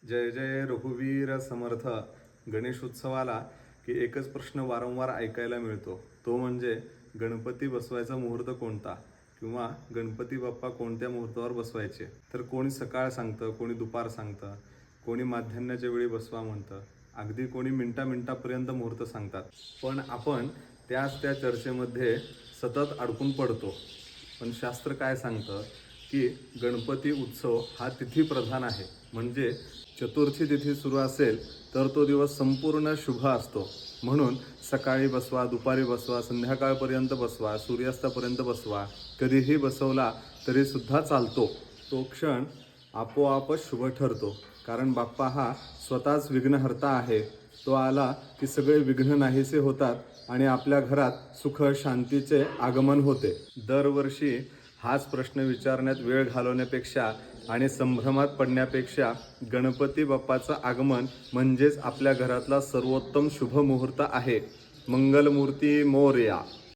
जय जय रघुवीर समर्थ. गणेशोत्सवाला की एकच प्रश्न वारंवार ऐकायला मिळतो, तो म्हणजे गणपती बसवायचा मुहूर्त कोणता किंवा गणपती बाप्पा कोणत्या मुहूर्तावर बसवायचे. तर कोणी सकाळ सांगतं, कोणी दुपार सांगतं, कोणी माध्यान्हाच्या वेळी बसवा म्हणतं, अगदी कोणी मिनिटापर्यंत मुहूर्त सांगतात. पण आपण त्या चर्चेमध्ये सतत अडकून पडतो. पण शास्त्र काय सांगतं की गणपती उत्सव हा तिथीप्रधान आहे. म्हणजे चतुर्थी तिथी सुरू असेल तर तो दिवस संपूर्ण शुभ असतो. म्हणून सकाळी बसवा, दुपारी बसवा, संध्याकाळपर्यंत बसवा, सूर्यास्तापर्यंत बसवा, कधीही बसवला तरीसुद्धा चालतो. तो क्षण आपोआपच शुभ ठरतो. कारण बाप्पा हा स्वतःच विघ्नहर्ता आहे. तो आला की सगळे विघ्न नाहीसे होतात आणि आपल्या घरात सुख शांतीचे आगमन होते. दरवर्षी हाच प्रश्न विचारण्यात वेळ घालवण्यापेक्षा आणि संभ्रमात पडण्यापेक्षा गणपती बाप्पाचं आगमन म्हणजेच आपल्या घरातला सर्वोत्तम शुभ मुहूर्त आहे. मंगलमूर्ती मोरया.